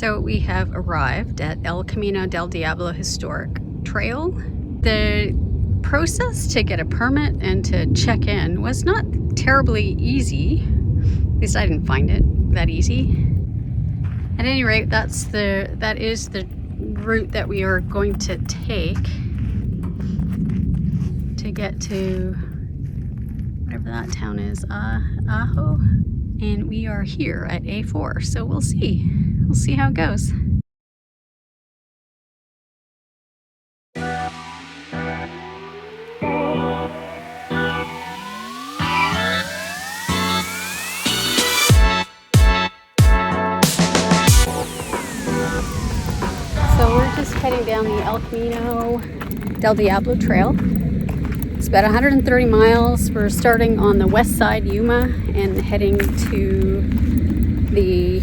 So we have arrived at El Camino Del Diablo Historic Trail. The process to get a permit and to check in was not terribly easy. At least I didn't find it that easy. At any rate, that is the route that we are going to take to get to whatever that town is, Ajo. And we are here at A4, so we'll see. We'll see how it goes. So we're just heading down the El Camino Del Diablo Trail. It's about 130 miles. We're starting on the west side, Yuma, and heading to the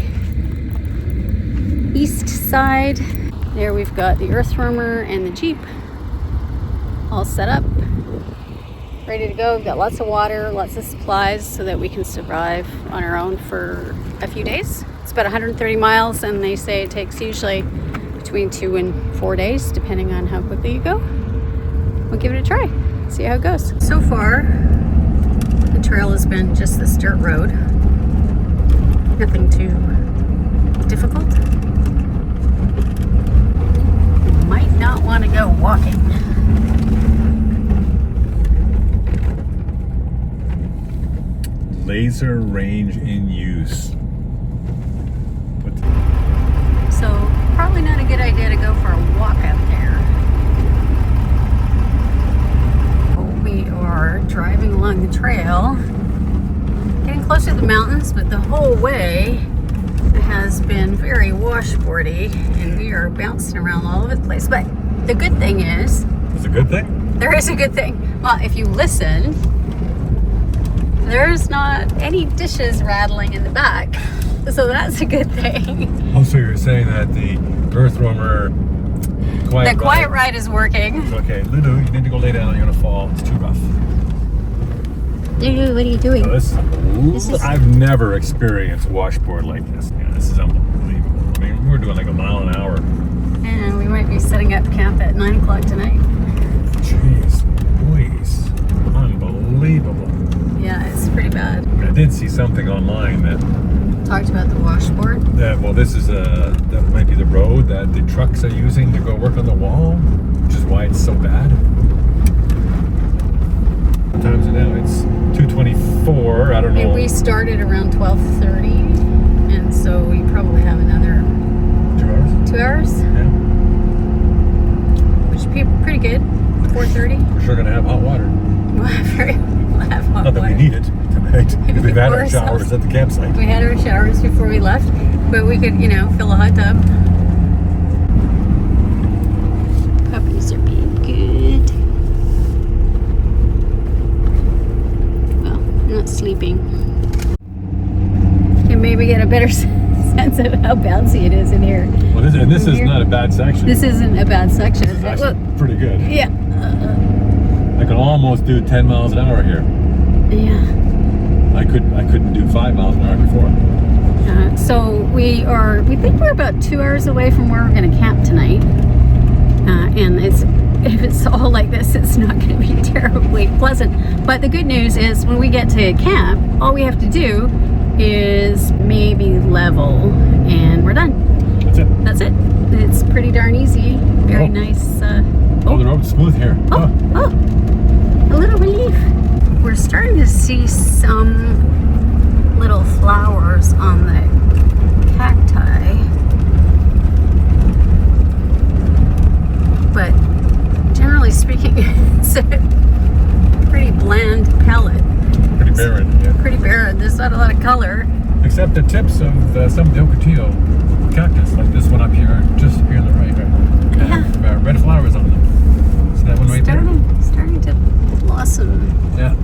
east side. There we've got the EarthRoamer and the Jeep all set up, ready to go. We've got lots of water, lots of supplies so that we can survive on our own for a few days. It's about 130 miles, and they say it takes usually between 2 and 4 days, depending on how quickly you go. We'll give it a try, see how it goes. So far, the trail has been just this dirt road. Nothing too difficult. Might not want to go walking. Laser range in use. So probably not a good idea to go for a walk out there. We are driving along the trail, getting closer to the mountains, but the whole way has been very washboardy, and we are bouncing around all over the place. But the good thing is... It's a good thing? There is a good thing. Well, if you listen, there's not any dishes rattling in the back. So that's a good thing. Oh, so you're saying that the EarthRoamer quiet ride is working. Okay, Lulu, you need to go lay down. You're gonna fall. It's too rough. Lulu, what are you doing? Oh, this is, I've never experienced washboard like this. Yeah, this is unbelievable. I mean, we're doing like a mile an hour. And we might be setting up camp at 9 o'clock tonight. Jeez, please, unbelievable. Yeah, it's pretty bad. I did see something online that talked about the washboard. Well, this is that might be the road that the trucks are using to go work on the wall, which is why it's so bad. What time is it now? It's 2:24. I don't know. We started around 12:30, and so we probably have another 2 hours. 2 hours. Yeah. Which would be pretty good. 4:30. We're sure gonna have hot water. We'll have hot Not that water. we need it tonight. Because we've had our showers at the campsite. We had our showers before we left, but we could, fill a hot tub. Puppies are being good. Well, I'm not sleeping. You can maybe get a better sense of how bouncy it is in here. Well, this is not a bad section. This isn't a bad section. This is actually pretty good. Yeah. I can almost do 10 miles an hour here. Yeah. I couldn't do 5 miles an hour before. So we think we're about 2 hours away from where we're going to camp tonight. And if it's all like this, it's not going to be terribly pleasant. But the good news is when we get to camp, all we have to do is maybe level, and we're done. That's it. That's it. It's pretty darn easy. Very nice. Oh, the road's smooth here. Oh, a little relief. We're starting to see some little flowers on the cacti, but generally speaking, it's a pretty bland palette. Pretty barren, yeah. Pretty barren. There's not a lot of color. Except the tips of some of the Ocotillo cactus, like this one up here, just here on the right. Yeah. Red flowers on them. See that one right there? Starting to blossom. Yeah.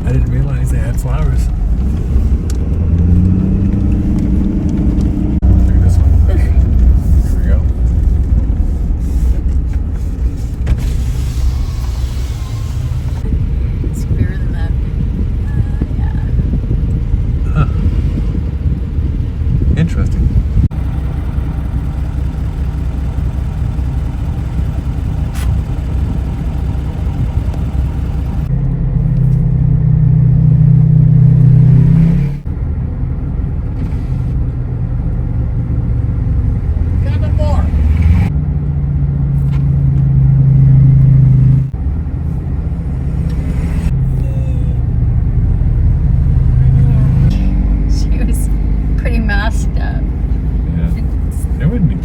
I didn't realize they had flowers. Look at this one. There we go. It's clearer than that. Yeah. Huh. Interesting.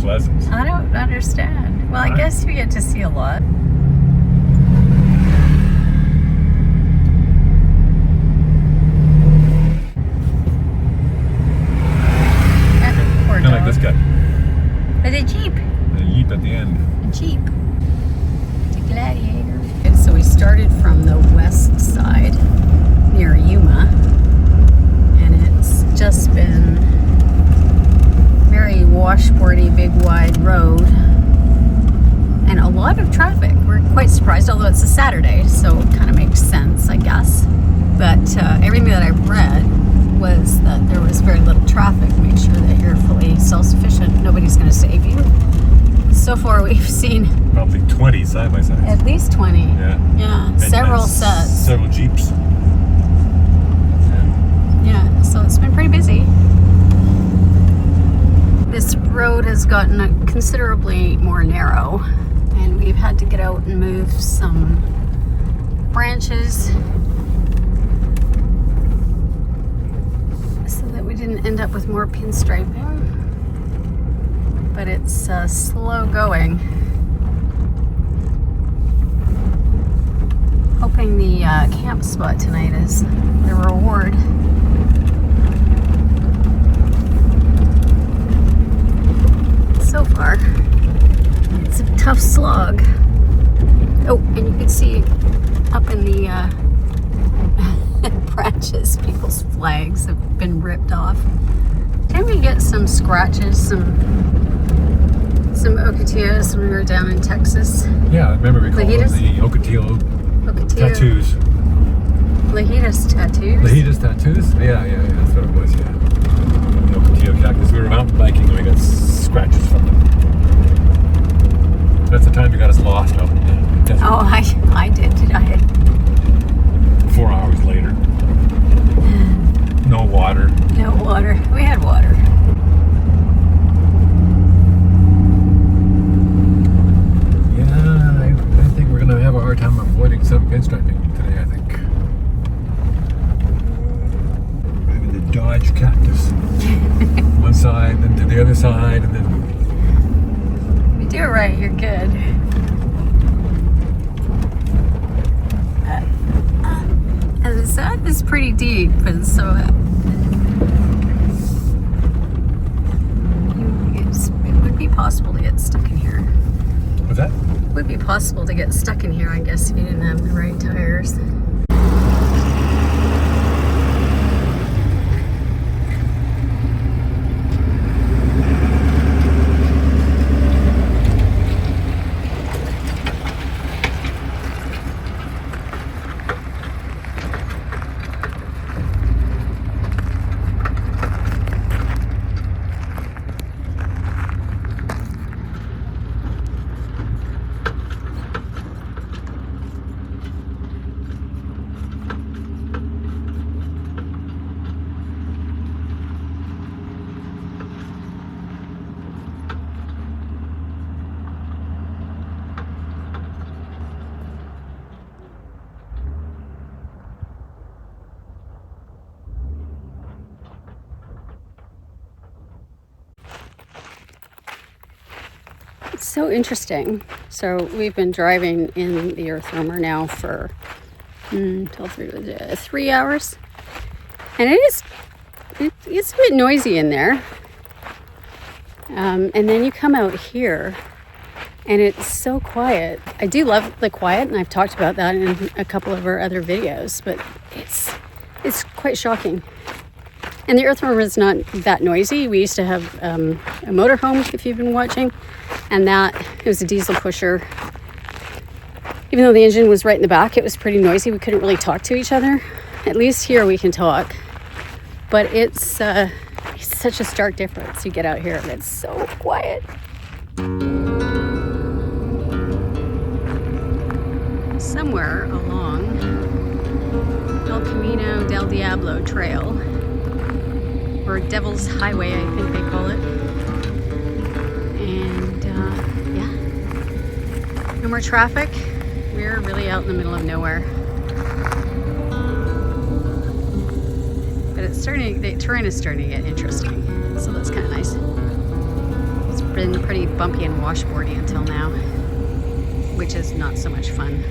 lessons. I don't understand. Well, I guess we get to see a lot. Kind of like this guy. With a Jeep. The Jeep at the end. A Jeep. It's a Gladiator. And so we started from the west side near Yuma. And it's just been very washboardy, big wide road. And a lot of traffic. We're quite surprised, although it's a Saturday, so it kind of makes sense, I guess. But everything that I read was that there was very little traffic. Make sure that you're fully self-sufficient. Nobody's going to save you. So far, we've seen probably 20 side by side. At least 20. Yeah. Yeah. And Several sets. Several Jeeps. Yeah. So it's been pretty busy. This road has gotten considerably more narrow, and we've had to get out and move some branches so that we didn't end up with more pinstriping. But it's slow going. Hoping the camp spot tonight is the reward. So far, it's a tough slog. Oh, and you can see up in the branches, people's flags have been ripped off. Didn't we get some scratches, some ocotillos when we were down in Texas? Yeah, I remember we called them the Ocotillo tattoos. Lajitas tattoos? Lajitas tattoos? Yeah, that's what it was, yeah. The Ocotillo cactus. We were mountain biking and we got scratches from them. That's the time you got us lost out in the desert. Oh, I did I? 4 hours later. No water. No water. We had water. Yeah, I think we're going to have a hard time avoiding some pinstriping today, I think. Maybe the Dodge cactus. One side, then to the other side, and then... If you do it right, you're good. And the sand is pretty deep, and so it would be possible to get stuck in here. What's that? It would be possible to get stuck in here, I guess, if you didn't have the right tires. It's so interesting. So we've been driving in the EarthRoamer now for 3 hours, and it's a bit noisy in there. And then you come out here, and it's so quiet. I do love the quiet, and I've talked about that in a couple of our other videos. But it's quite shocking. And the EarthRoamer is not that noisy. We used to have a motorhome, if you've been watching, and it was a diesel pusher. Even though the engine was right in the back, it was pretty noisy. We couldn't really talk to each other. At least here we can talk. But it's such a stark difference. You get out here and it's so quiet. Somewhere along El Camino Del Diablo Trail, or Devil's Highway, I think they call it. And no more traffic. We're really out in the middle of nowhere. But the terrain is starting to get interesting, so that's kind of nice. It's been pretty bumpy and washboardy until now, which is not so much fun.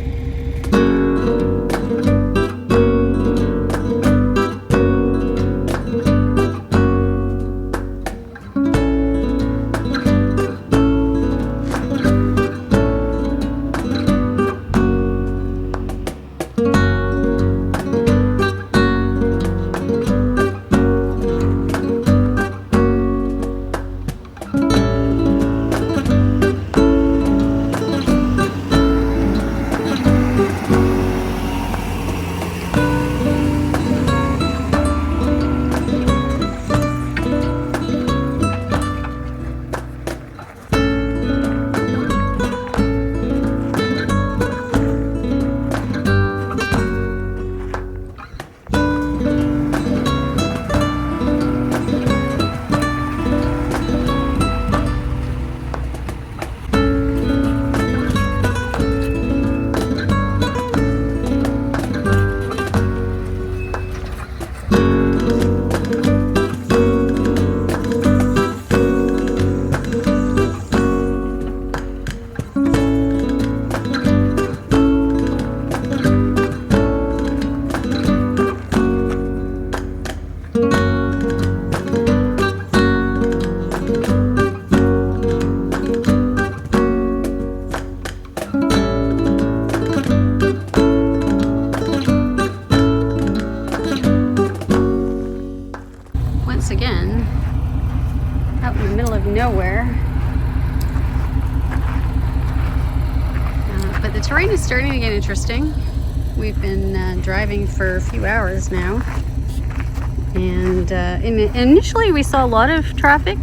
Again, out in the middle of nowhere, but the terrain is starting to get interesting. We've been driving for a few hours now, and initially we saw a lot of traffic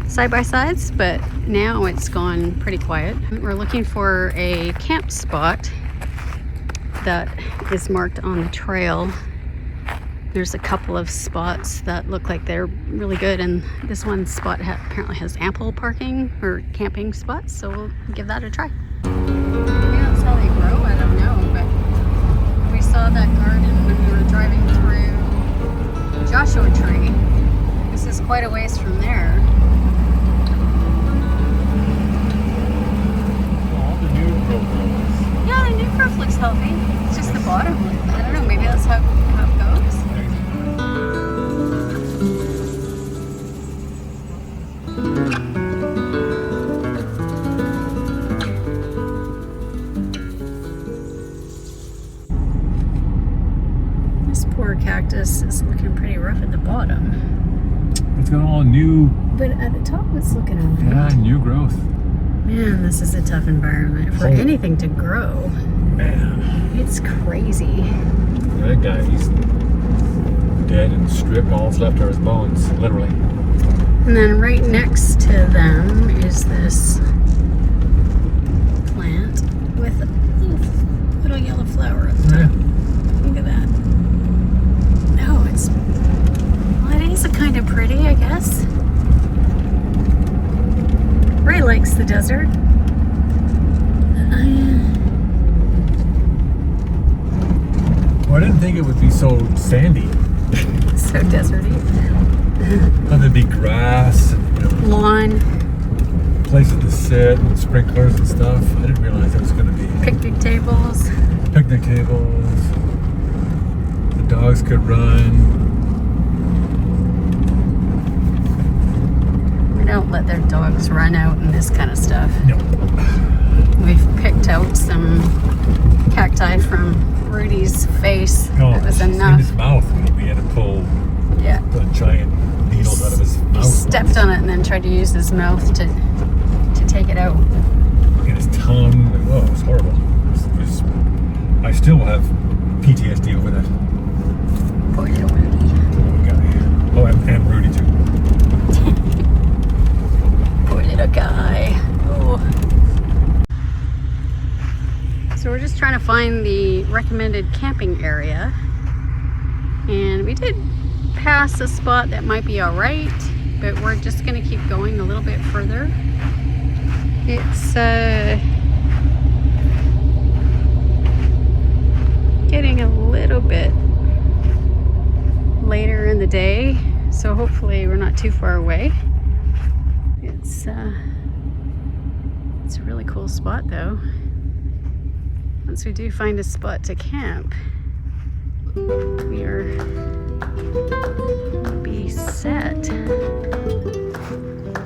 side-by-sides, but now it's gone pretty quiet. We're looking for a camp spot that is marked on the trail. There's a couple of spots that look like they're really good, and this one spot apparently has ample parking or camping spots, so we'll give that a try. Maybe that's how they grow, I don't know, but we saw that garden when we were driving through Joshua Tree. This is quite a ways from there. All the new growth looks. Yeah, the new growth looks healthy. It's just the bottom. I don't know, maybe that's how it goes. This poor cactus is looking pretty rough at the bottom. It's got all new. But at the top it's looking alright. Yeah, new growth. Man, this is a tough environment for anything to grow. Man. It's crazy. That guy, he's dead and stripped. All that's left are his bones, literally. And then right next to them is this plant with a little yellow flower up top. Yeah. Look at that. Oh, it's, well, it is a kind of pretty, I guess. Ray likes the desert. Well, I didn't think it would be so sandy. So deserty. And there'd be grass, and, Lawn, places to sit, and sprinklers and stuff. I didn't realize it was going to be picnic tables. picnic tables. The dogs could run. We don't let their dogs run out and this kind of stuff. No. We've picked out some cacti from Rudy's face. Oh, That was in enough. his mouth when we had to pull Yeah. the giant needles out of his He mouth. stepped on it and then tried to use his mouth to take it out. And his tongue. Oh, it was horrible. I still have PTSD over that. Poor little Rudy. Guy. Oh, and Rudy too. Poor little guy. Oh. So we're just trying to find the recommended camping area. And we did pass a spot that might be alright, but we're just going to keep going a little bit further. It's getting a little bit later in the day, so hopefully we're not too far away. It's a really cool spot though. Once we do find a spot to camp, we are gonna be set.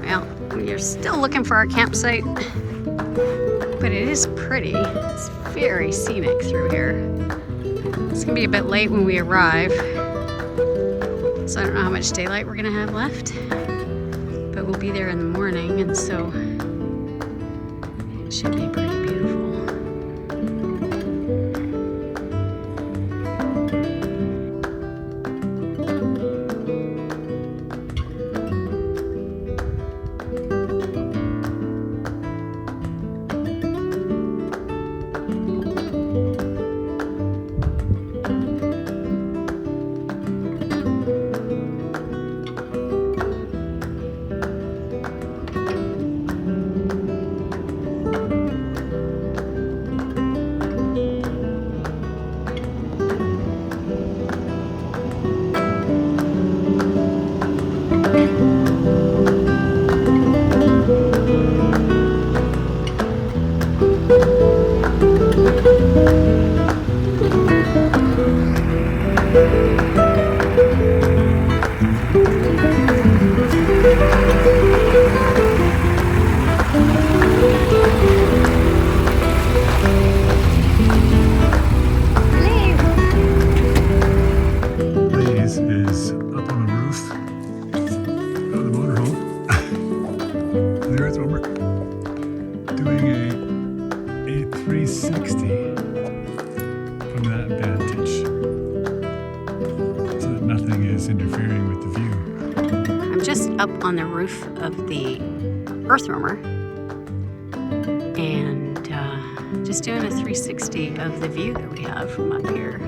Well, we are still looking for our campsite, but it is pretty. It's very scenic through here. It's gonna be a bit late when we arrive, so I don't know how much daylight we're gonna have left, but we'll be there in the morning, and so it should be pretty beautiful. Interfering with the view. I'm just up on the roof of the EarthRoamer and just doing a 360 of the view that we have from up here.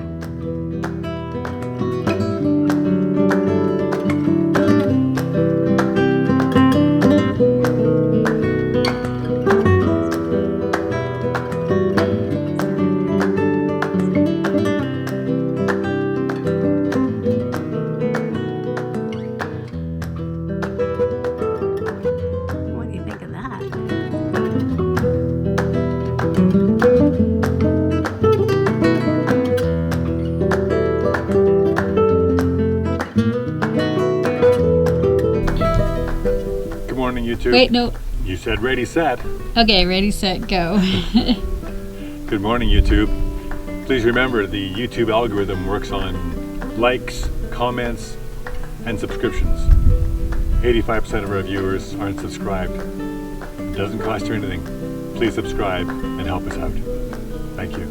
YouTube. Wait, no. You said ready, set. Okay, ready, set, go. Good morning, YouTube. Please remember the YouTube algorithm works on likes, comments, and subscriptions. 85% of our viewers aren't subscribed. It doesn't cost you anything. Please subscribe and help us out. Thank you.